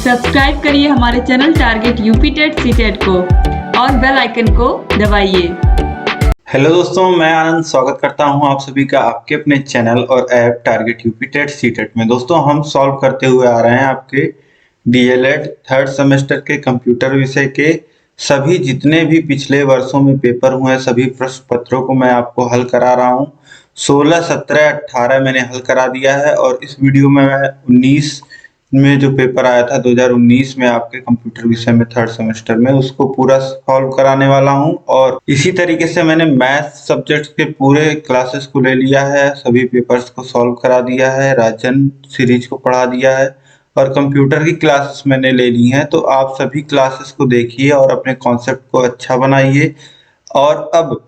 Subscribe करिए हमारे channel target UP TET CTET को और बेल आइकन को दबाइए। हेलो दोस्तों, मैं आनंद स्वागत करता हूं आप सभी का आपके अपने चैनल और app target UP TET CTET में। दोस्तों, हम सॉल्व करते हुए आ रहे हैं आपके डीएलएड थर्ड सेमेस्टर के कंप्यूटर विषय के सभी जितने भी पिछले वर्षों में पेपर हुए हैं सभी प्रश्न पत्रों को मैं आपको हल करा रहा हूं। 16, 17, 18 मैंने हल करा दिया है और इस वीडियो में मैं 19 में जो पेपर आया था 2019 में आपके कंप्यूटर विषय में थर्ड सेमेस्टर में उसको पूरा सॉल्व कराने वाला हूं। और इसी तरीके से मैंने मैथ सब्जेक्ट के पूरे क्लासेस को ले लिया है, सभी पेपर्स को सॉल्व करा दिया है, राजन सीरीज को पढ़ा दिया है और कंप्यूटर की क्लासेस मैंने ले ली हैं। तो आप सभी क्लासेस को देखिए और अपने कॉन्सेप्ट को अच्छा बनाइए। और अब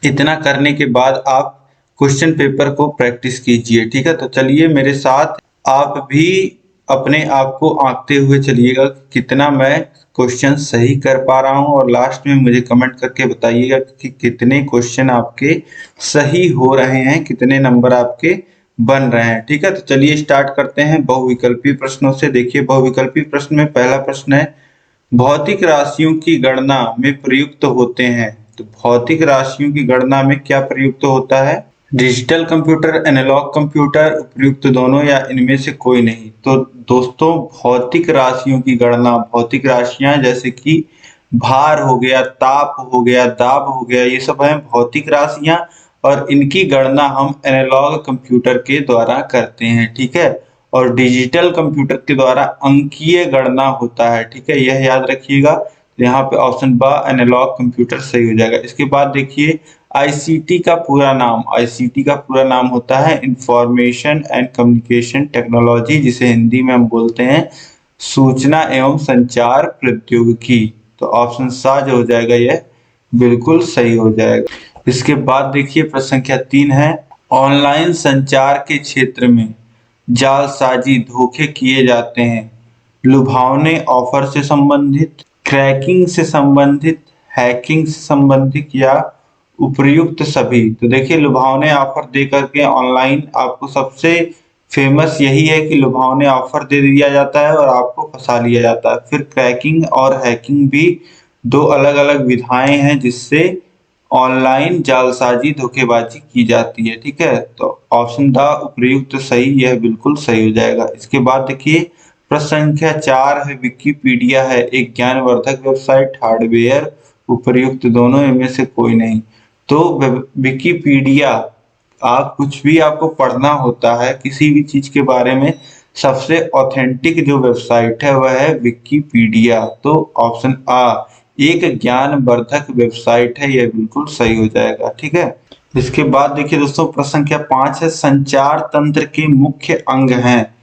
इतना करने के बाद आप क्वेश्चन पेपर को प्रैक्टिस कीजिए, ठीक है। तो चलिए मेरे साथ आप भी अपने आप को आंकते हुए चलिएगा कितना मैं क्वेश्चन सही कर पा रहा हूं और लास्ट में मुझे कमेंट करके बताइएगा कि कितने क्वेश्चन आपके सही हो रहे हैं, कितने नंबर आपके बन रहे हैं, ठीक है। तो चलिए स्टार्ट करते हैं बहुविकल्पी प्रश्नों से। देखिए, बहुविकल्पी प्रश्न में पहला प्रश्न है, भौतिक राशियों की गणना में प्रयुक्त होते हैं। तो भौतिक राशियों की गणना में क्या प्रयुक्त होता है? डिजिटल कंप्यूटर, एनालॉग कंप्यूटर, उपयुक्त दोनों या इनमें से कोई नहीं। तो दोस्तों, भौतिक राशियों की गणना, भौतिक राशियां जैसे कि भार हो गया, ताप हो गया, दाब हो गया, ये सब है भौतिक राशियां और इनकी गणना हम एनालॉग कंप्यूटर के द्वारा करते हैं, ठीक है। और डिजिटल कंप्यूटर के द्वारा अंकीय गणना होता है, ठीक है, यह याद रखिएगा। यहाँ पे ऑप्शन बा एनालॉग कंप्यूटर सही हो जाएगा। इसके बाद देखिए, आईसीटी का पूरा नाम, आईसीटी का पूरा नाम होता है इंफॉर्मेशन एंड कम्युनिकेशन टेक्नोलॉजी, जिसे हिंदी में हम बोलते हैं सूचना एवं संचार प्रौद्योगिकी। तो ऑप्शन सा जो हो जाएगा यह बिल्कुल सही हो जाएगा। इसके बाद देखिए प्रश्न संख्या 3 है, ऑनलाइन संचार के क्षेत्र में जालसाजी धोखे किए जाते हैं। लुभावने ऑफर से संबंधित, क्रैकिंग से संबंधित, हैकिंग से संबंधित या उपयुक्त सभी। तो देखिए, लुभावने ऑफर दे करके ऑनलाइन आपको सबसे फेमस यही है कि लुभावने ऑफर दे दिया जाता है और आपको फंसा लिया जाता है। फिर क्रैकिंग और हैकिंग भी दो अलग अलग विधाएं हैं जिससे ऑनलाइन जालसाजी धोखेबाजी की जाती है, ठीक है। तो ऑप्शन द उपयुक्त सही, यह बिल्कुल सही हो जाएगा। इसके बाद देखिए प्रश्न संख्या 4 है, विकिपीडिया है एक ज्ञानवर्धक वेबसाइट, हार्डवेयर, उपयुक्त दोनों, इनमें से कोई नहीं। तो विकिपीडिया, आप कुछ भी आपको पढ़ना होता है किसी भी चीज के बारे में, सबसे ऑथेंटिक जो वेबसाइट है वह है विकिपीडिया। तो ऑप्शन आ एक ज्ञानवर्धक वेबसाइट है, यह बिल्कुल सही हो जाएगा, ठीक है। इसके बाद देखिए दोस्तों प्रश्न संख्या 5 है, संचार तंत्र के मुख्य अंग हैं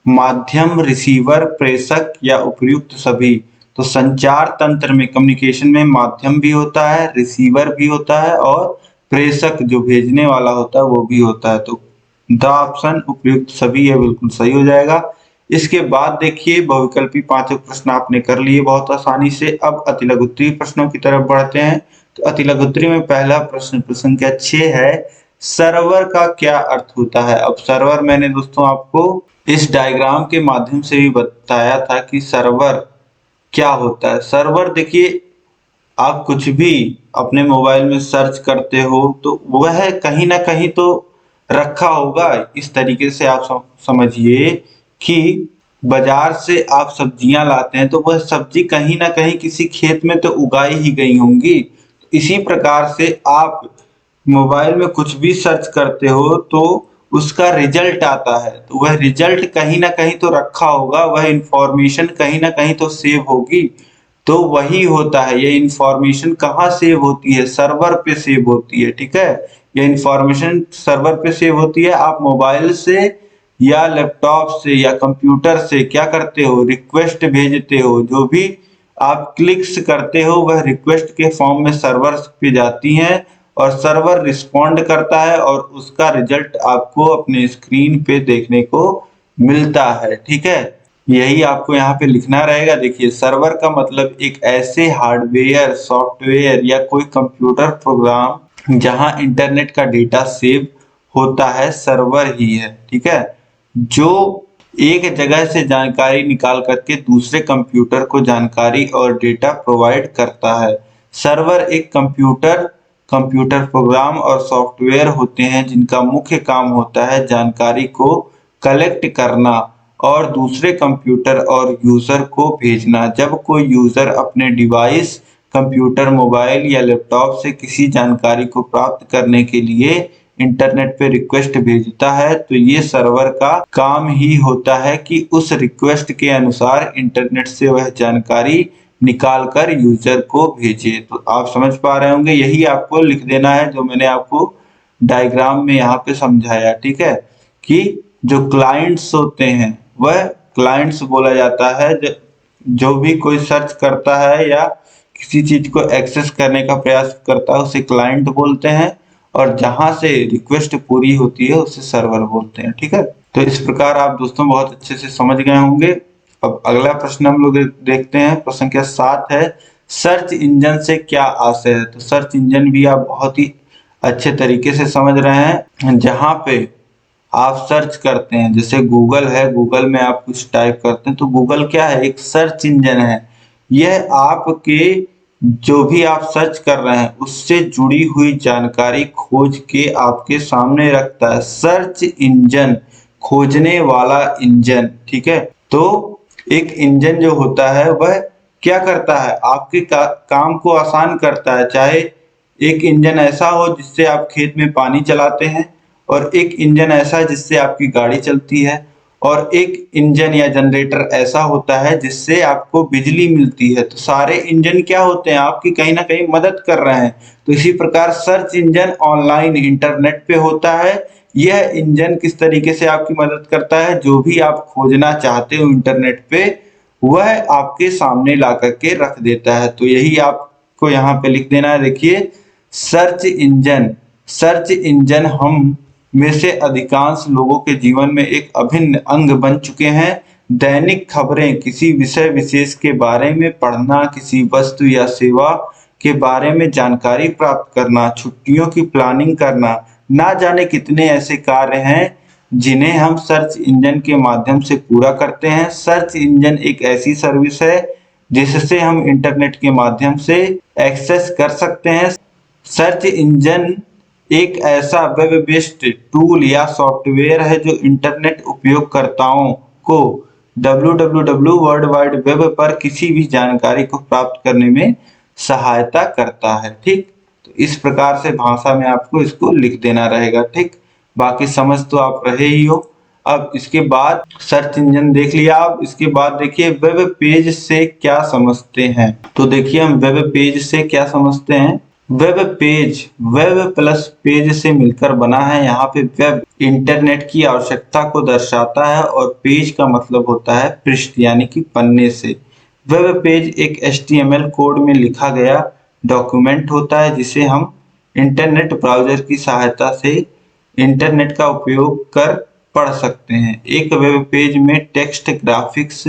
माध्यम, रिसीवर, प्रेषक या उपयुक्त सभी। तो संचार तंत्र में कम्युनिकेशन में माध्यम भी होता है, रिसीवर भी होता है और प्रेषक जो भेजने वाला होता है वो भी होता है। तो द ऑप्शन उपयुक्त सभी, यह बिल्कुल सही हो जाएगा। इसके बाद देखिए बहुविकल्पी 5 प्रश्न आपने कर लिए बहुत आसानी से। अब अतिलघुत्तरीय प्रश्नों की तरफ बढ़ते हैं। तो अतिलघुत्तरीय में पहला प्रश्न संख्या 6 है, सर्वर का क्या अर्थ होता है? अब सर्वर मैंने दोस्तों आपको इस डायग्राम के माध्यम से भी बताया था कि सर्वर क्या होता है। सर्वर देखिए, आप कुछ भी अपने मोबाइल में सर्च करते हो तो वह कहीं ना कहीं तो रखा होगा। इस तरीके से आप समझिए कि बाजार से आप सब्जियां लाते हैं तो वह सब्जी कहीं ना कहीं किसी खेत में तो उगाई ही गई होंगी। इसी प्रकार से आप मोबाइल में कुछ भी सर्च करते हो तो उसका रिजल्ट आता है, तो वह रिजल्ट कहीं ना कहीं तो रखा होगा, वह इंफॉर्मेशन कहीं ना कहीं तो सेव होगी। तो वही होता है, ये इंफॉर्मेशन कहाँ सेव होती है? सर्वर पे सेव होती है, ठीक है। ये इंफॉर्मेशन सर्वर पे सेव होती है। आप मोबाइल से या लैपटॉप से या कंप्यूटर से क्या करते हो? रिक्वेस्ट भेजते हो, जो भी आप क्लिक्स करते हो वह रिक्वेस्ट के फॉर्म में सर्वर पे जाती हैं और सर्वर रिस्पॉन्ड करता है और उसका रिजल्ट आपको अपने स्क्रीन पे देखने को मिलता है, ठीक है। यही आपको यहाँ पे लिखना रहेगा। देखिए, सर्वर का मतलब एक ऐसे हार्डवेयर, सॉफ्टवेयर या कोई कंप्यूटर प्रोग्राम जहां इंटरनेट का डेटा सेव होता है, सर्वर ही है, ठीक है। जो एक जगह से जानकारी निकाल करके दूसरे कंप्यूटर को जानकारी और डेटा प्रोवाइड करता है। सर्वर एक कंप्यूटर प्रोग्राम और सॉफ्टवेयर होते हैं जिनका मुख्य काम होता है जानकारी को कलेक्ट करना और दूसरे कंप्यूटर और यूजर को भेजना। जब कोई यूजर अपने डिवाइस, कंप्यूटर, मोबाइल या लैपटॉप से किसी जानकारी को प्राप्त करने के लिए इंटरनेट पे रिक्वेस्ट भेजता है तो ये सर्वर का काम ही होता है कि उस रिक्वेस्ट के अनुसार इंटरनेट से वह जानकारी निकाल कर यूजर को भेजे। तो आप समझ पा रहे होंगे, यही आपको लिख देना है जो मैंने आपको डायग्राम में यहाँ पे समझाया। ठीक है, कि जो क्लाइंट्स होते हैं वह क्लाइंट्स बोला जाता है। जो भी कोई सर्च करता है या किसी चीज को एक्सेस करने का प्रयास करता है उसे क्लाइंट बोलते हैं, और जहां से रिक्वेस्ट पूरी होती है उसे सर्वर बोलते हैं। ठीक है, तो इस प्रकार आप दोस्तों बहुत अच्छे से समझ गए होंगे। अब अगला प्रश्न हम लोग देखते हैं। प्रश्न संख्या 7 है, सर्च इंजन से क्या आशय है। तो सर्च इंजन भी आप बहुत ही अच्छे तरीके से समझ रहे हैं। जहां पे आप सर्च करते हैं, जैसे गूगल है, गूगल में आप कुछ टाइप करते हैं तो गूगल क्या है, एक सर्च इंजन है। यह आपके जो भी आप सर्च कर रहे हैं उससे जुड़ी हुई जानकारी खोज के आपके सामने रखता है। सर्च इंजन, खोजने वाला इंजन। ठीक है, तो एक इंजन जो होता है वह क्या करता है, आपके काम को आसान करता है। चाहे एक इंजन ऐसा हो जिससे आप खेत में पानी चलाते हैं, और एक इंजन ऐसा है जिससे आपकी गाड़ी चलती है, और एक इंजन या जनरेटर ऐसा होता है जिससे आपको बिजली मिलती है। तो सारे इंजन क्या होते हैं, आपकी कहीं ना कहीं मदद कर रहे हैं। तो इसी प्रकार सर्च इंजन ऑनलाइन इंटरनेट पे होता है। यह इंजन किस तरीके से आपकी मदद करता है, जो भी आप खोजना चाहते हो इंटरनेट पे वह आपके सामने ला करके रख देता है। तो यही आपको यहाँ पे लिख देना है। देखिए, सर्च इंजन हम में से अधिकांश लोगों के जीवन में एक अभिन्न अंग बन चुके हैं। दैनिक खबरें, किसी विषय विशेष के बारे में पढ़ना, किसी वस्तु या सेवा के बारे में जानकारी प्राप्त करना, छुट्टियों की प्लानिंग करना, ना जाने कितने ऐसे कार्य हैं जिन्हें हम सर्च इंजन के माध्यम से पूरा करते हैं। सर्च इंजन एक ऐसी सर्विस है जिससे हम इंटरनेट के माध्यम से एक्सेस कर सकते हैं। सर्च इंजन एक ऐसा वेब बेस्ड टूल या सॉफ्टवेयर है जो इंटरनेट उपयोगकर्ताओं को www वर्ल्ड वाइड वेब पर किसी भी जानकारी को प्राप्त करने में सहायता करता है। ठीक, तो इस प्रकार से भाषा में आपको इसको लिख देना रहेगा। ठीक, बाकी समझ तो आप रहे ही हो। अब इसके बाद सर्च इंजन देख लिया, आप इसके बाद देखिए वेब पेज से क्या समझते हैं। तो देखिए हम वेब पेज से क्या समझते हैं। Web page web plus page से मिलकर बना है। यहाँ पे वेब इंटरनेट की आवश्यकता को दर्शाता है, और पेज का मतलब होता है पृष्ठ यानी कि पन्ने से। वेब पेज एक HTML कोड में लिखा गया डॉक्यूमेंट होता है जिसे हम इंटरनेट ब्राउजर की सहायता से इंटरनेट का उपयोग कर पढ़ सकते हैं। एक वेब पेज में टेक्स्ट, ग्राफिक्स,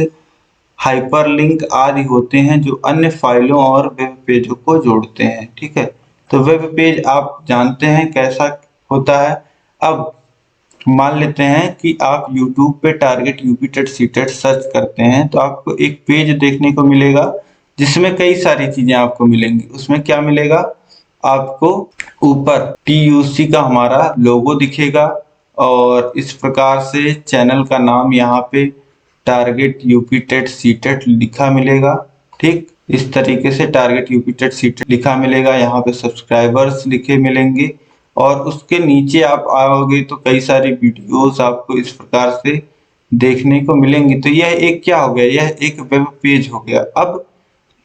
हाइपरलिंक आदि होते हैं जो अन्य फाइलों और वेब पेजों को जोड़ते हैं। ठीक है, तो वेब पेज आप जानते हैं कैसा होता है। अब मान लेते हैं कि आप YouTube पे टारगेट यूपीटेट सीटेट सर्च करते हैं तो आपको एक पेज देखने को मिलेगा जिसमें कई सारी चीजें आपको मिलेंगी। उसमें क्या मिलेगा, आपको ऊपर TUC का हमारा लोगो दिखेगा, और इस प्रकार से चैनल का नाम यहाँ पे टारगेट यूपीटेट सीटेट लिखा मिलेगा। ठीक, इस तरीके से टारगेट यूपीटेट सीटेट लिखा मिलेगा। यहाँ पे सब्सक्राइबर्स लिखे मिलेंगे, और उसके नीचे आप आओगे तो कई सारी वीडियोस आपको इस प्रकार से देखने को मिलेंगी। तो यह एक क्या हो गया, यह एक वेब पेज हो गया। अब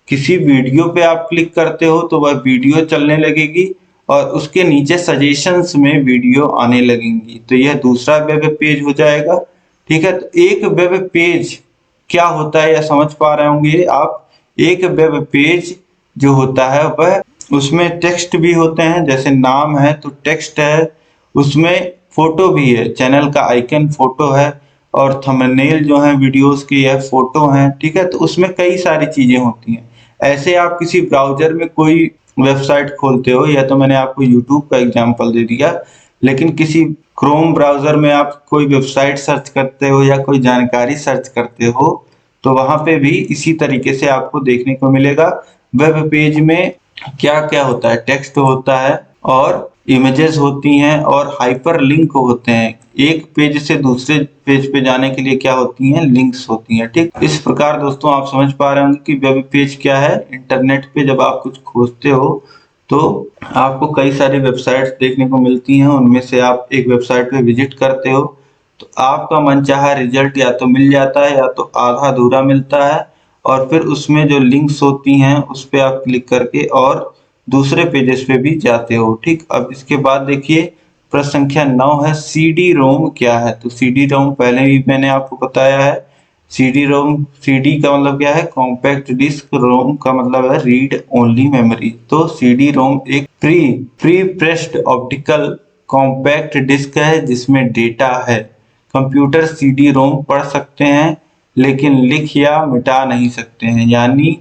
किसी वीडियो पे आप क्लिक करते हो तो वह वीडियो चलने लगेगी, और उसके नीचे सजेशंस में वीडियो आने लगेंगी। तो यह दूसरा वेब पेज हो जाएगा। ठीक है, तो एक वेब पेज क्या होता है यह समझ पा रहे होंगे आप। एक वेब पेज जो होता है वह, उसमें टेक्स्ट भी होते हैं, जैसे नाम है तो टेक्स्ट है, उसमें फोटो भी है, चैनल का आइकन फोटो है, और थंबनेल जो है वीडियोस की यह फोटो है। ठीक है, तो उसमें कई सारी चीजें होती हैं। ऐसे आप किसी ब्राउजर में कोई वेबसाइट खोलते हो, या तो मैंने आपको यूट्यूब का एग्जांपल दे दिया, लेकिन किसी क्रोम ब्राउजर में आप कोई वेबसाइट सर्च करते हो या कोई जानकारी सर्च करते हो तो वहां पे भी इसी तरीके से आपको देखने को मिलेगा। वेब पेज में क्या क्या होता है, टेक्स्ट होता है और इमेजेस होती हैं और हाइपर लिंक होते हैं। एक पेज से दूसरे पेज पे जाने के लिए क्या होती हैं, लिंक्स होती हैं। ठीक, इस प्रकार दोस्तों आप समझ पा रहे होंगे कि वेब पेज क्या है। इंटरनेट पे जब आप कुछ खोजते हो तो आपको कई सारी वेबसाइट्स देखने को मिलती हैं, उनमें से आप एक वेबसाइट पे विजिट करते हो तो आपका मनचाहा रिजल्ट या तो मिल जाता है या तो आधा अधूरा मिलता है, और फिर उसमें जो लिंक्स होती हैं उस पे आप क्लिक करके और दूसरे पेजेस पे भी जाते हो। ठीक, अब इसके बाद देखिए प्रश्न संख्या 9 है, सीडी रोम क्या है। तो सीडी रोम पहले भी मैंने आपको बताया है। सीडी रोम, सीडी का मतलब क्या है, कॉम्पैक्ट डिस्क, रोम का मतलब है रीड ओनली मेमोरी। तो सीडी रोम एक pre pressed optical compact disc है जिसमें डेटा है। कंप्यूटर सीडी रोम पढ़ सकते हैं लेकिन लिख या मिटा नहीं सकते हैं, यानी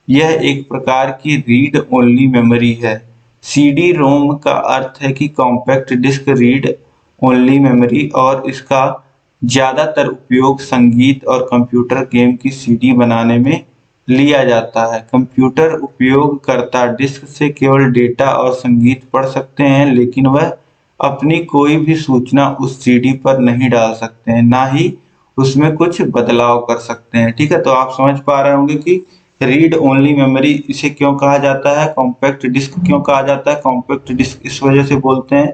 यह एक प्रकार की रीड ओनली मेमोरी है। सीडी रोम का अर्थ है कि compact disc read only memory, और इसका ज्यादातर उपयोग संगीत और कंप्यूटर गेम की सीडी बनाने में लिया जाता है। कंप्यूटर उपयोगकर्ता डिस्क से केवल डेटा और संगीत पढ़ सकते हैं, लेकिन वह अपनी कोई भी सूचना उस सीडी पर नहीं डाल सकते हैं, ना ही उसमें कुछ बदलाव कर सकते हैं। ठीक है, तो आप समझ पा रहे होंगे कि रीड ओनली मेमोरी इसे क्यों कहा जाता है, कॉम्पैक्ट डिस्क क्यों कहा जाता है। कॉम्पैक्ट डिस्क इस वजह से बोलते हैं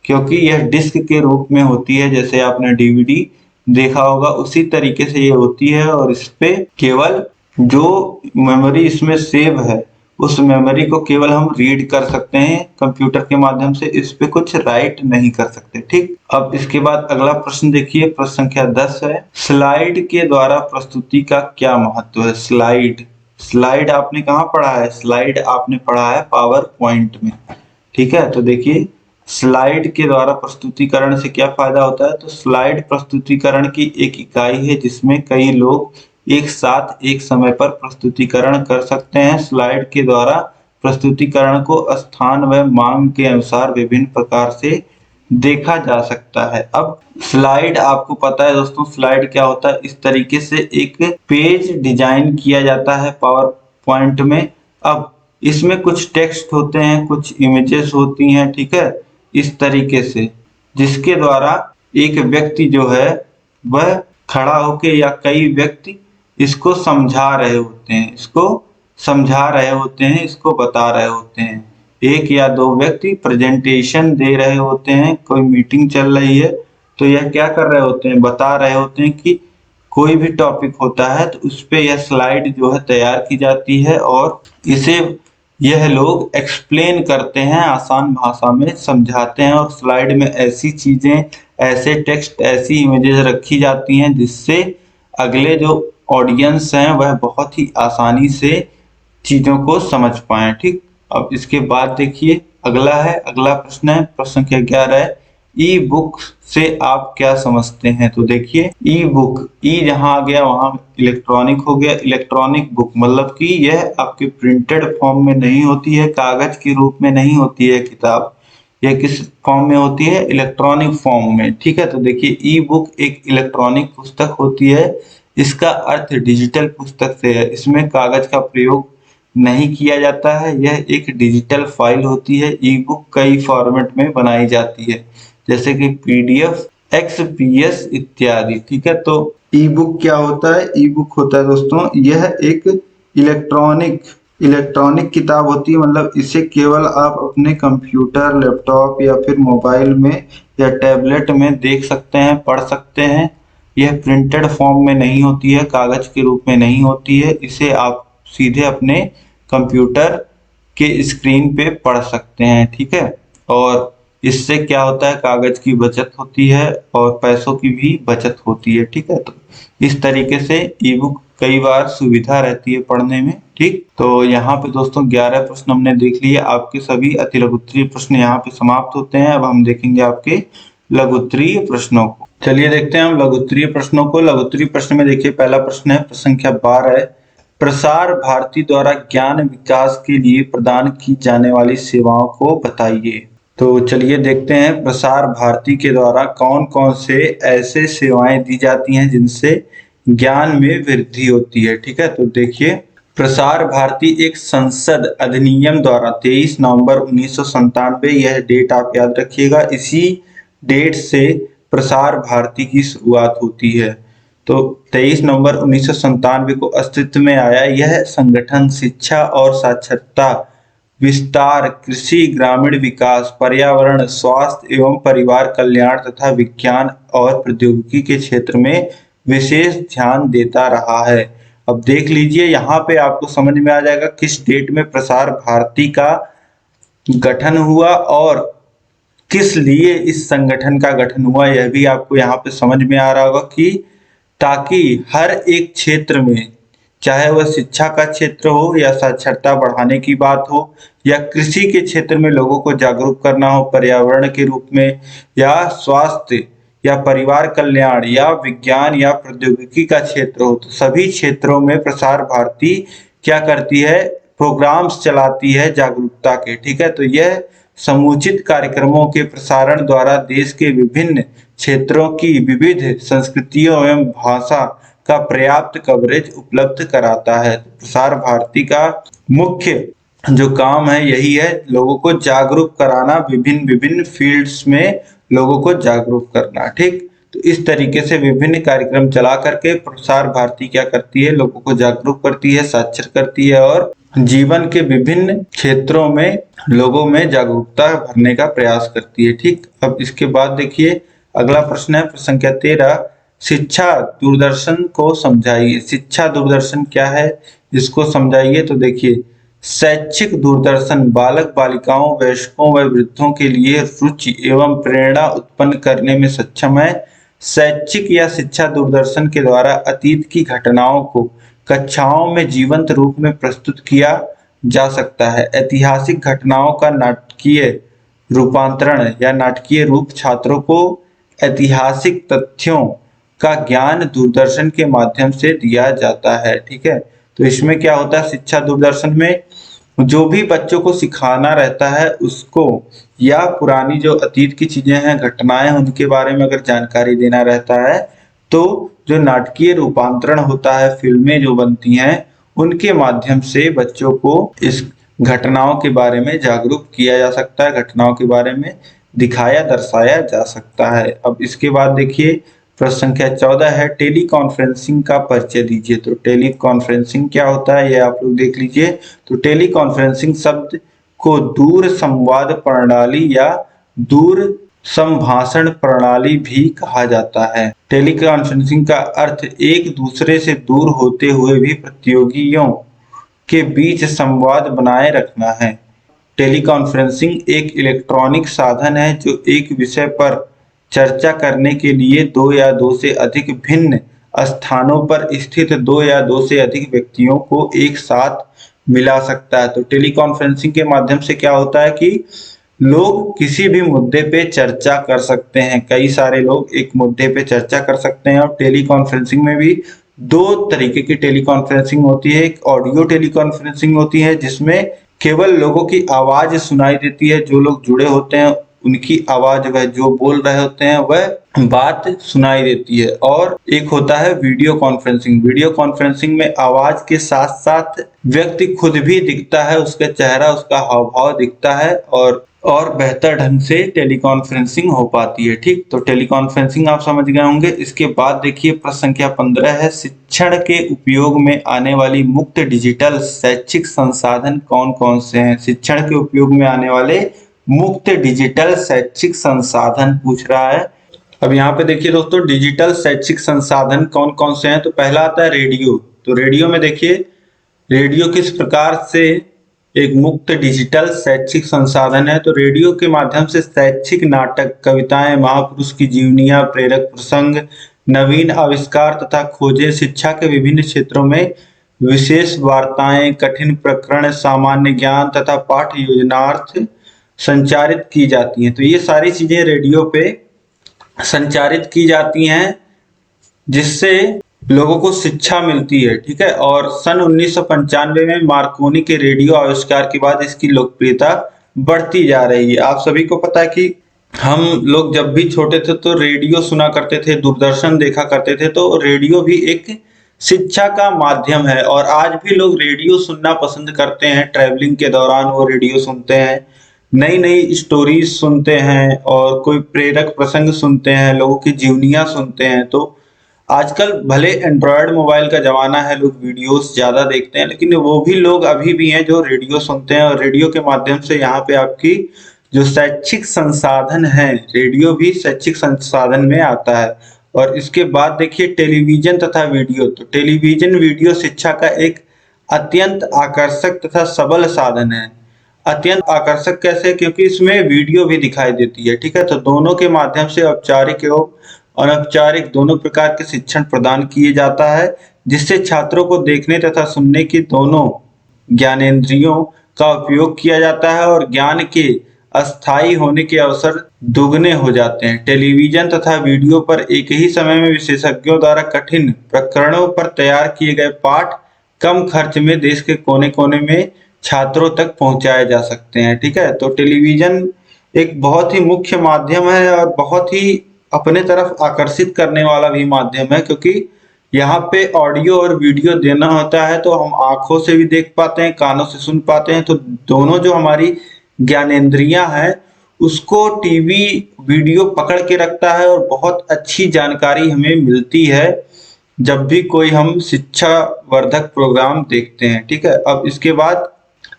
क्योंकि यह डिस्क के रूप में होती है, जैसे आपने डीवीडी देखा होगा उसी तरीके से ये होती है, और इस पे केवल जो मेमोरी इसमें सेव है उस मेमोरी को केवल हम रीड कर सकते हैं कंप्यूटर के माध्यम से, इस पे कुछ राइट नहीं कर सकते। ठीक, अब इसके बाद अगला प्रश्न देखिए, प्रश्न संख्या 10 है, स्लाइड के द्वारा प्रस्तुति का क्या महत्व है। स्लाइड, स्लाइड आपने कहाँ पढ़ा है, स्लाइड आपने पढ़ा है पावर पॉइंट में। ठीक है, तो देखिए स्लाइड के द्वारा प्रस्तुतिकरण से क्या फायदा होता है। तो स्लाइड प्रस्तुतिकरण की एक इकाई है जिसमें कई लोग एक साथ एक समय पर प्रस्तुतिकरण कर सकते हैं। स्लाइड के द्वारा प्रस्तुतिकरण को स्थान व मांग के अनुसार विभिन्न प्रकार से देखा जा सकता है। अब स्लाइड आपको पता है दोस्तों, स्लाइड क्या होता है, इस तरीके से एक पेज डिजाइन किया जाता है पावर पॉइंट में। अब इसमें कुछ टेक्स्ट होते हैं, कुछ इमेजेस होती हैं, ठीक है, इस तरीके से, जिसके द्वारा एक व्यक्ति जो है वह खड़ा होके या कई व्यक्ति इसको समझा रहे होते हैं, इसको बता रहे होते हैं। एक या दो व्यक्ति प्रेजेंटेशन दे रहे होते हैं, कोई मीटिंग चल रही है तो यह क्या कर रहे होते हैं, बता रहे होते हैं कि कोई भी टॉपिक होता है तो उस पे यह स्लाइड जो है तैयार की जाती है और इसे यह लोग एक्सप्लेन करते हैं, आसान भाषा में समझाते हैं। और स्लाइड में ऐसी चीजें, ऐसे टेक्स्ट, ऐसी इमेजेस रखी जाती हैं जिससे अगले जो ऑडियंस हैं वह बहुत ही आसानी से चीजों को समझ पाए। ठीक, अब इसके बाद देखिए अगला प्रश्न है, प्रश्न संख्या 11 है, ई बुक से आप क्या समझते हैं। तो देखिए ई बुक, ई जहां आ गया वहां इलेक्ट्रॉनिक हो गया। इलेक्ट्रॉनिक बुक मतलब कि यह आपके प्रिंटेड फॉर्म में नहीं होती है, कागज के रूप में नहीं होती है किताब, यह किस फॉर्म में होती है, इलेक्ट्रॉनिक फॉर्म में। ठीक है, तो देखिए ई बुक एक इलेक्ट्रॉनिक पुस्तक होती है, इसका अर्थ डिजिटल पुस्तक से है, इसमें कागज का प्रयोग नहीं किया जाता है, यह एक डिजिटल फाइल होती है। ई बुक कई फॉर्मेट में बनाई जाती है जैसे कि पीडीएफ, एक्सपीएस इत्यादि। ठीक है, तो ई बुक क्या होता है, ई बुक होता है दोस्तों यह एक इलेक्ट्रॉनिक किताब होती है, मतलब इसे केवल आप अपने कंप्यूटर, लैपटॉप या फिर मोबाइल में या टैबलेट में देख सकते हैं, पढ़ सकते हैं। यह प्रिंटेड फॉर्म में नहीं होती है, कागज के रूप में नहीं होती है, इसे आप सीधे अपने कंप्यूटर के स्क्रीन पे पढ़ सकते हैं। ठीक है, और इससे क्या होता है, कागज की बचत होती है और पैसों की भी बचत होती है। ठीक है, तो इस तरीके से ई बुक कई बार सुविधा रहती है पढ़ने में। ठीक, तो यहाँ पे दोस्तों 11 प्रश्न हमने देख लिए, आपके सभी अति लघुत्तरीय प्रश्न यहाँ पे समाप्त होते हैं। अब हम देखेंगे आपके लघुत्तरीय प्रश्नों को। चलिए देखते हैं हम लघुत्तरीय प्रश्नों को। लघुत्तरीय प्रश्न में देखिए पहला प्रश्न है, प्रश्न संख्या 12 है, प्रसार भारती द्वारा ज्ञान विकास के लिए प्रदान की जाने वाली सेवाओं को बताइए। तो चलिए देखते हैं प्रसार भारती के द्वारा कौन कौन से ऐसे सेवाएं दी जाती हैं जिनसे ज्ञान में वृद्धि होती है। ठीक है, तो देखिए प्रसार भारती एक संसद अधिनियम द्वारा 23 नवंबर 1997, यह डेट आप याद रखिएगा, इसी डेट से प्रसार भारती की शुरुआत होती है। तो 23 नवंबर 1997 को अस्तित्व में आया। यह संगठन शिक्षा और साक्षरता, विस्तार, कृषि, ग्रामीण विकास, पर्यावरण, स्वास्थ्य एवं परिवार कल्याण तथा विज्ञान और प्रौद्योगिकी के क्षेत्र में विशेष ध्यान देता रहा है। अब देख लीजिए, यहाँ पे आपको समझ में आ जाएगा किस डेट में प्रसार भारती का गठन हुआ और किस लिए इस संगठन का गठन हुआ। यह भी आपको यहाँ पे समझ में आ रहा होगा कि ताकि हर एक क्षेत्र में, चाहे वह शिक्षा का क्षेत्र हो या साक्षरता बढ़ाने की बात हो या कृषि के क्षेत्र में लोगों को जागरूक करना हो पर्यावरण के रूप में, या स्वास्थ्य या परिवार कल्याण या विज्ञान या प्रौद्योगिकी का क्षेत्र हो, तो सभी क्षेत्रों में प्रसार भारती क्या करती है, प्रोग्राम्स चलाती है जागरूकता के। ठीक है, तो यह समुचित कार्यक्रमों के प्रसारण द्वारा देश के विभिन्न क्षेत्रों की विविध संस्कृतियों एवं भाषा का पर्याप्त कवरेज उपलब्ध कराता है। प्रसार भारती का मुख्य जो काम है यही है, लोगों को जागरूक कराना, विभिन्न विभिन्न फील्ड्स में लोगों को जागरूक करना। ठीक, तो इस तरीके से विभिन्न कार्यक्रम चला करके प्रसार भारती क्या करती है, लोगों को जागरूक करती है, साक्षर करती है और जीवन के विभिन्न क्षेत्रों में लोगों में जागरूकता भरने का प्रयास करती है। ठीक, अब इसके बाद देखिए अगला प्रश्न है, प्रश्न संख्या 13, शिक्षा दूरदर्शन को समझाइए। शिक्षा दूरदर्शन क्या है, इसको समझाइए। तो देखिए, शैक्षिक दूरदर्शन बालक बालिकाओं, वयस्कों व वृद्धों के लिए रुचि एवं प्रेरणा उत्पन्न करने में सक्षम है। शैक्षिक या शिक्षा दूरदर्शन के द्वारा अतीत की घटनाओं को कक्षाओं में जीवंत रूप में प्रस्तुत किया जा सकता है। ऐतिहासिक घटनाओं का नाटकीय रूपांतरण या नाटकीय रूप छात्रों को ऐतिहासिक तथ्यों का ज्ञान दूरदर्शन के माध्यम से दिया जाता है। ठीक है, तो इसमें क्या होता है, शिक्षा दूरदर्शन में जो भी बच्चों को सिखाना रहता है उसको, या पुरानी जो अतीत की चीजें हैं, घटनाएं, उनके बारे में अगर जानकारी देना रहता है, तो जो नाटकीय रूपांतरण होता है, फिल्में जो बनती हैं, उनके माध्यम से बच्चों को इस घटनाओं के बारे में जागरूक किया जा सकता है, घटनाओं के बारे में दिखाया दर्शाया जा सकता है। अब इसके बाद देखिए प्रश्न संख्या 14 है, टेली कॉन्फ्रेंसिंग का परिचय दीजिए। तो टेली कॉन्फ्रेंसिंग क्या होता है, ये आप लोग देख लीजिए। तो टेली कॉन्फ्रेंसिंग शब्द को दूर संवाद प्रणाली या दूर संभाषण प्रणाली भी कहा जाता है। टेली कॉन्फ्रेंसिंग का अर्थ एक दूसरे से दूर होते हुए भी प्रतियोगियों के बीच संवाद बनाए रखना है। टेली कॉन्फ्रेंसिंग एक इलेक्ट्रॉनिक साधन है जो एक विषय पर चर्चा करने के लिए दो या दो से अधिक भिन्न स्थानों पर स्थित दो या दो से अधिक व्यक्तियों को एक साथ मिला सकता है। तो टेली कॉन्फ्रेंसिंग के माध्यम से क्या होता है कि लोग किसी भी मुद्दे पे चर्चा कर सकते हैं, कई सारे लोग एक मुद्दे पे चर्चा कर सकते हैं। और टेली कॉन्फ्रेंसिंग में भी दो तरीके की टेली कॉन्फ्रेंसिंग होती है। एक ऑडियो टेली कॉन्फ्रेंसिंग होती है जिसमें केवल लोगों की आवाज सुनाई देती है, जो लोग जुड़े होते हैं उनकी आवाज, वह जो बोल रहे होते हैं वह बात सुनाई देती है। और एक होता है वीडियो कॉन्फ्रेंसिंग। वीडियो कॉन्फ्रेंसिंग में आवाज के साथ साथ व्यक्ति खुद भी दिखता है, उसका चेहरा, उसका हाव भाव दिखता है और बेहतर ढंग से टेली कॉन्फ्रेंसिंग हो पाती है। ठीक, तो टेली कॉन्फ्रेंसिंग आप समझ गए होंगे। इसके बाद देखिए प्रश्न संख्या 15 है, शिक्षण के उपयोग में आने वाली मुक्त डिजिटल शैक्षिक संसाधन कौन कौन से हैं। शिक्षण के उपयोग में आने वाले मुक्त डिजिटल शैक्षिक संसाधन पूछ रहा है। अब यहाँ पे देखिए दोस्तों, डिजिटल शैक्षिक संसाधन कौन कौन से हैं। तो पहला आता है रेडियो। तो रेडियो में देखिए, रेडियो किस प्रकार से एक मुक्त डिजिटल शैक्षिक संसाधन है। तो रेडियो के माध्यम से शैक्षिक नाटक, कविताएं, महापुरुष की जीवनियां, प्रेरक प्रसंग, नवीन आविष्कार तथा खोजें, शिक्षा के विभिन्न क्षेत्रों में विशेष वार्ताएं, कठिन प्रकरण, सामान्य ज्ञान तथा पाठ्य योजनार्थ संचारित की जाती हैं। तो ये सारी चीजें रेडियो पे संचारित की जाती हैं जिससे लोगों को शिक्षा मिलती है। ठीक है, और सन 1995 में मार्कोनी के रेडियो आविष्कार के बाद इसकी लोकप्रियता बढ़ती जा रही है। आप सभी को पता है कि हम लोग जब भी छोटे थे तो रेडियो सुना करते थे, दूरदर्शन देखा करते थे, तो रेडियो भी एक शिक्षा का माध्यम है और आज भी लोग रेडियो सुनना पसंद करते हैं। ट्रैवलिंग के दौरान वो रेडियो सुनते हैं, नई नई स्टोरीज सुनते हैं और कोई प्रेरक प्रसंग सुनते हैं, लोगों की जीवनियां सुनते हैं। तो आजकल भले एंड्रॉयड मोबाइल का जमाना है, लोग वीडियोस ज्यादा देखते हैं, लेकिन वो भी लोग अभी भी हैं जो रेडियो सुनते हैं। और रेडियो के माध्यम से यहाँ पे आपकी जो शैक्षिक संसाधन है, रेडियो भी शैक्षिक संसाधन में आता है। और इसके बाद देखिए टेलीविजन तथा वीडियो। तो टेलीविजन वीडियो शिक्षा का एक अत्यंत आकर्षक तथा सबल साधन है। अत्यंत आकर्षक कैसे? क्योंकि इसमें वीडियो भी दिखाई देती है, ठीक है। तो दोनों के माध्यम से औपचारिक एवं अनौपचारिक दोनों प्रकार के शिक्षण प्रदान किए जाता है, जिससे छात्रों को देखने तथा सुनने की दोनों ज्ञानेंद्रियों का उपयोग किया जाता है और ज्ञान के अस्थायी होने के अवसर दुगने हो जाते हैं। टेलीविजन तथा वीडियो पर एक ही समय में विशेषज्ञों द्वारा कठिन प्रकरणों पर तैयार किए गए पाठ कम खर्च में देश के कोने कोने में छात्रों तक पहुंचाए जा सकते हैं, ठीक है। तो टेलीविजन एक बहुत ही मुख्य माध्यम है और बहुत ही अपने तरफ आकर्षित करने वाला भी माध्यम है, क्योंकि यहाँ पे ऑडियो और वीडियो देना होता है तो हम आंखों से भी देख पाते हैं, कानों से सुन पाते हैं। तो दोनों जो हमारी ज्ञानेंद्रियां हैं उसको टीवी वीडियो पकड़ के रखता है और बहुत अच्छी जानकारी हमें मिलती है जब भी कोई हम शिक्षा वर्धक प्रोग्राम देखते हैं, ठीक है। अब इसके बाद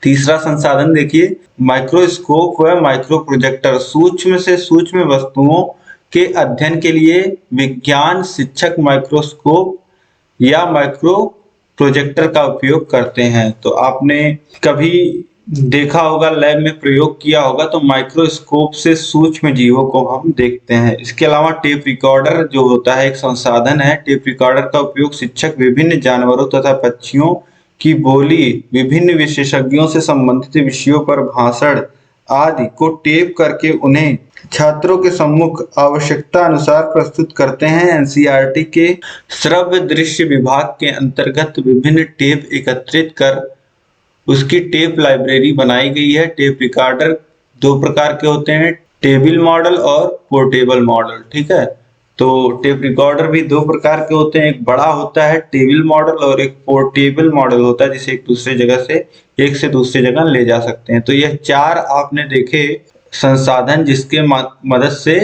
तीसरा संसाधन देखिए, माइक्रोस्कोप व माइक्रो प्रोजेक्टर। सूक्ष्म से सूक्ष्म वस्तुओं के अध्ययन के लिए विज्ञान शिक्षक माइक्रोस्कोप या माइक्रो प्रोजेक्टर का उपयोग करते हैं। तो आपने कभी देखा होगा, लैब में प्रयोग किया होगा, तो माइक्रोस्कोप से सूक्ष्म जीवों को हम देखते हैं। इसके अलावा टेप रिकॉर्डर जो होता है एक संसाधन है। टेप रिकॉर्डर का उपयोग शिक्षक विभिन्न जानवरों तथा पक्षियों की बोली, विभिन्न विशेषज्ञों से संबंधित विषयों पर भाषण आदि को टेप करके उन्हें छात्रों के सम्मुख आवश्यकता अनुसार प्रस्तुत करते हैं। एनसीईआरटी के श्रव्य दृश्य विभाग के अंतर्गत विभिन्न टेप एकत्रित कर उसकी टेप लाइब्रेरी बनाई गई है। टेप रिकॉर्डर दो प्रकार के होते हैं, टेबल मॉडल और पोर्टेबल मॉडल, ठीक है। तो टेप रिकॉर्डर भी दो प्रकार के होते हैं, एक बड़ा होता है टेबल मॉडल और एक पोर्टेबल मॉडल होता है, जिसे एक से दूसरी जगह ले जा सकते हैं। तो यह चार आपने देखे संसाधन जिसके मदद से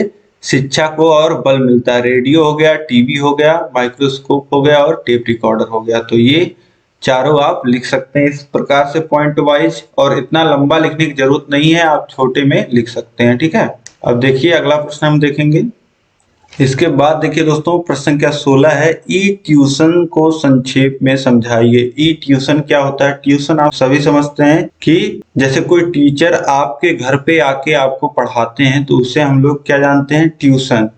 शिक्षा को और बल मिलता है। रेडियो हो गया, टीवी हो गया, माइक्रोस्कोप हो गया और टेप रिकॉर्डर हो गया। तो ये चारों आप लिख सकते हैं इस प्रकार से पॉइंट वाइज, और इतना लंबा लिखने की जरूरत नहीं है, आप छोटे में लिख सकते हैं, ठीक है। अब देखिए अगला प्रश्न हम देखेंगे। इसके बाद देखिए दोस्तों, प्रश्न संख्या 16 है, ई ट्यूशन को संक्षेप में समझाइए। ई ट्यूशन क्या होता है? ट्यूशन आप सभी समझते हैं कि जैसे कोई टीचर आपके घर पे आके आपको पढ़ाते हैं तो उसे हम लोग क्या जानते हैं? ट्यूशन।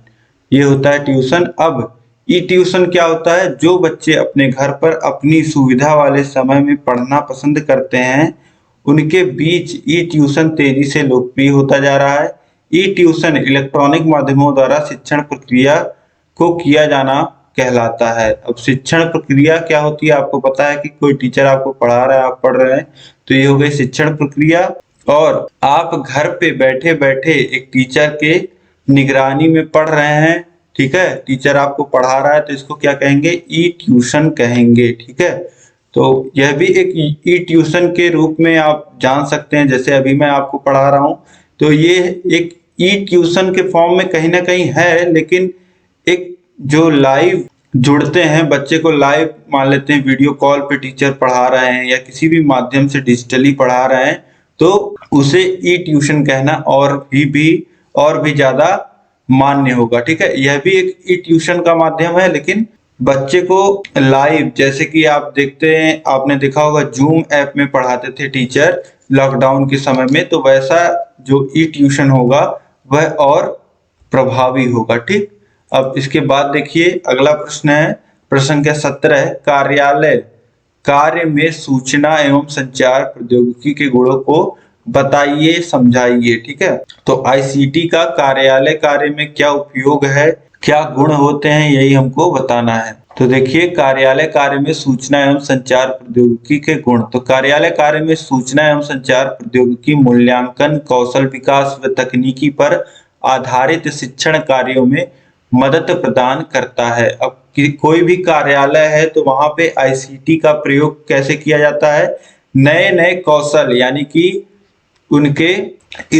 ये होता है ट्यूशन। अब ई ट्यूशन क्या होता है? जो बच्चे अपने घर पर अपनी सुविधा वाले समय में पढ़ना पसंद करते हैं उनके बीच ई ट्यूशन तेजी से लोकप्रिय होता जा रहा है। ई ट्यूशन इलेक्ट्रॉनिक माध्यमों द्वारा शिक्षण प्रक्रिया को किया जाना कहलाता है। अब शिक्षण प्रक्रिया क्या होती है? आपको पता है कि कोई टीचर आपको पढ़ा रहा है, आप पढ़ रहे हैं, तो ये हो गई शिक्षण प्रक्रिया। और आप घर पे बैठे बैठे एक टीचर के निगरानी में पढ़ रहे हैं, ठीक है। टीचर आपको पढ़ा रहा है तो इसको क्या कहेंगे? ई ट्यूशन कहेंगे, ठीक है। तो यह भी एक ई ट्यूशन के रूप में आप जान सकते हैं। जैसे अभी मैं आपको पढ़ा रहा हूं तो ये एक ई ट्यूशन के फॉर्म में कहीं ना कहीं है, लेकिन एक जो लाइव जुड़ते हैं, बच्चे को लाइव मान लेते हैं, वीडियो कॉल पे टीचर पढ़ा रहे हैं या किसी भी माध्यम से डिजिटली पढ़ा रहे हैं, तो उसे ई ट्यूशन कहना और भी ज्यादा मान्य होगा, ठीक है। यह भी एक ई ट्यूशन का माध्यम है, लेकिन बच्चे को लाइव, जैसे कि आप देखते हैं, आपने देखा होगा जूम ऐप में पढ़ाते थे टीचर लॉकडाउन के समय में, तो वैसा जो ई ट्यूशन होगा वह और प्रभावी होगा, ठीक। अब इसके बाद देखिए अगला प्रश्न है, प्रश्न संख्या 17 है, कार्य में सूचना एवं संचार प्रौद्योगिकी के गुणों को बताइए, समझाइए, ठीक है। तो आईसीटी का कार्यालय कार्य में क्या उपयोग है, क्या गुण होते हैं, यही हमको बताना है। तो देखिए, कार्यालय कार्य में सूचना एवं संचार प्रौद्योगिकी के गुण। तो कार्यालय कार्य में सूचना एवं संचार प्रौद्योगिकी मूल्यांकन, कौशल विकास व तकनीकी पर आधारित शिक्षण कार्यों में मदद प्रदान करता है। अब कोई भी कार्यालय है तो वहां पे आईसीटी का प्रयोग कैसे किया जाता है? नए नए कौशल यानी कि उनके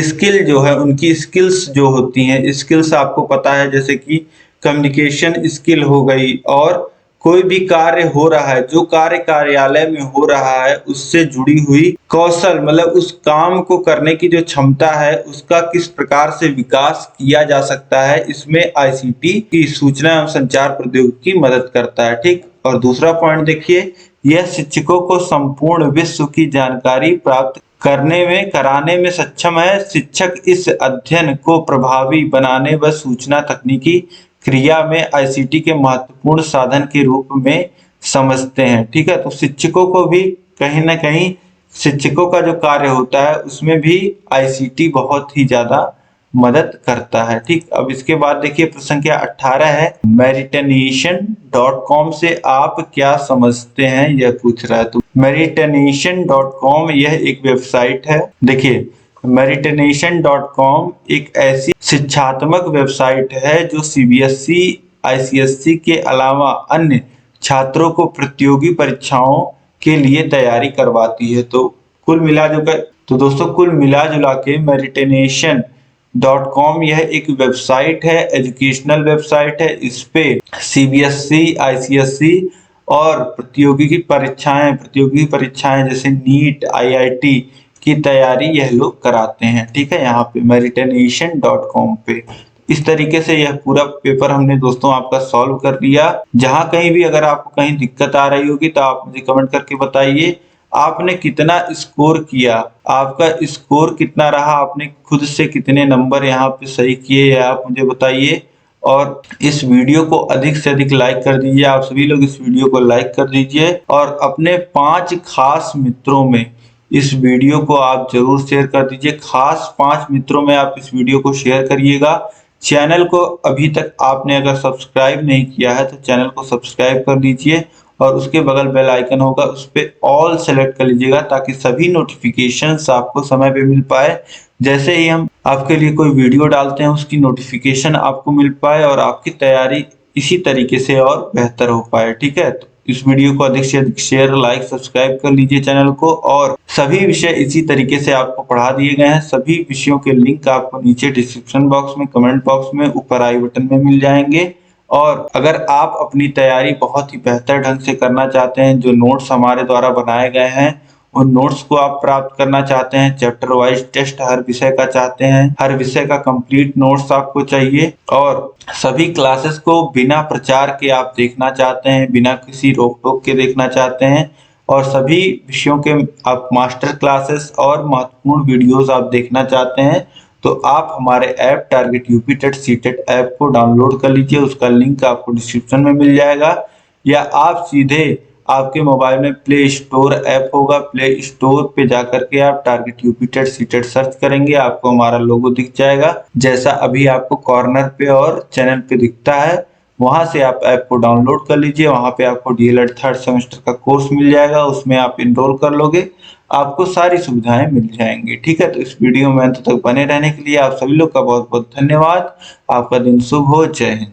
स्किल जो है, उनकी स्किल्स जो होती हैं, स्किल्स आपको पता है जैसे कि कम्युनिकेशन स्किल हो गई, और कोई भी कार्य हो रहा है, जो कार्य कार्यालय में हो रहा है उससे जुड़ी हुई कौशल, मतलब उस काम को करने की जो क्षमता है उसका किस प्रकार से विकास किया जा सकता है, इसमें आईसीटी की सूचना एवं संचार प्रौद्योगिकी मदद करता है। ठीक। और दूसरा पॉइंट देखिए, यह शिक्षकों को संपूर्ण विश्व की जानकारी प्राप्त कराने में सक्षम है। शिक्षक इस अध्ययन को प्रभावी बनाने व सूचना तकनीकी क्रिया में आईसीटी के महत्वपूर्ण साधन के रूप में समझते हैं। ठीक है। तो शिक्षकों को भी कहीं ना कहीं शिक्षकों का जो कार्य होता है उसमें भी आईसीटी बहुत ही ज्यादा मदद करता है। ठीक। अब इसके बाद देखिए प्रश्न संख्या 18 है, meritnation.com से आप क्या समझते हैं, यह पूछ रहा है। तो meritnation.com यह एक वेबसाइट है। देखिए, meritnation.com एक ऐसी शिक्षात्मक वेबसाइट है जो सीबीएसई, आईसीएसई के अलावा अन्य छात्रों को प्रतियोगी परीक्षाओं के लिए तैयारी करवाती है। तो कुल मिला जुला के meritnation.com यह एक वेबसाइट है, एजुकेशनल वेबसाइट है। इस पे सीबीएसई, आईसीएसई और प्रतियोगी परीक्षाएं जैसे नीट, आईआईटी की तैयारी यह लोग कराते हैं। ठीक है। यहाँ पे meritnation.com पे इस तरीके से यह पूरा पेपर हमने दोस्तों आपका सॉल्व कर लिया। जहां कहीं भी अगर आपको कहीं दिक्कत आ रही होगी तो आप मुझे कमेंट करके बताइए। आपने कितना स्कोर किया, आपका स्कोर कितना रहा, आपने खुद से कितने नंबर यहाँ पे सही किए, आप मुझे बताइए। और इस वीडियो को अधिक से अधिक लाइक कर दीजिए। आप सभी लोग इस वीडियो को लाइक कर दीजिए और अपने 5 खास मित्रों में इस वीडियो को आप जरूर शेयर कर दीजिए। खास 5 मित्रों में आप इस वीडियो को शेयर करिएगा। चैनल को अभी तक आपने अगर सब्सक्राइब नहीं किया है तो चैनल को सब्सक्राइब कर लीजिए और उसके बगल बेल आइकन होगा, उस पे ऑल सेलेक्ट कर लीजिएगा ताकि सभी नोटिफिकेशंस आपको समय पे मिल पाए। जैसे ही हम आपके लिए कोई वीडियो डालते हैं उसकी नोटिफिकेशन आपको मिल पाए और आपकी तैयारी इसी तरीके से और बेहतर हो पाए। ठीक है। तो इस वीडियो को अधिक से अधिक शेयर, लाइक, सब्सक्राइब कर लीजिए चैनल को। और सभी विषय इसी तरीके से आपको पढ़ा दिए गए हैं। सभी विषयों के लिंक आपको नीचे डिस्क्रिप्शन बॉक्स में, कमेंट बॉक्स में, ऊपर आई बटन में मिल जाएंगे। और अगर आप अपनी तैयारी बहुत ही बेहतर ढंग से करना चाहते हैं, जो नोट्स हमारे द्वारा बनाए गए हैं उन नोट्स को आप प्राप्त करना चाहते हैं, चैप्टर वाइज टेस्ट हर विषय का चाहते हैं, हर विषय का कंप्लीट नोट्स आपको चाहिए, और सभी क्लासेस को बिना प्रचार के आप देखना चाहते हैं, बिना किसी रोक टोक के देखना चाहते हैं, और सभी विषयों के आप मास्टर क्लासेस और महत्वपूर्ण वीडियोस आप देखना चाहते हैं, तो आप हमारे app target UP TET CTET app को डाउनलोड कर लीजिए। उसका लिंक आपको डिस्क्रिप्शन में मिल जाएगा, या आप सीधे आपके मोबाइल में प्ले स्टोर ऐप होगा, प्ले स्टोर पे जाकर के आप target UP TET CTET search करेंगे, आपको हमारा लोगो दिख जाएगा जैसा अभी आपको कॉर्नर पे और चैनल पे दिखता है। वहां से आप ऐप को डाउनलोड कर लीजिए। वहां पे आपको डीएलएड 3rd सेमेस्टर का कोर्स मिल जाएगा, उसमें आप इनरोल कर लोगे, आपको सारी सुविधाएं मिल जाएंगी। ठीक है। तो इस वीडियो में अंत तक बने रहने के लिए आप सभी लोग का बहुत बहुत धन्यवाद। आपका दिन शुभ हो। जय हिंद।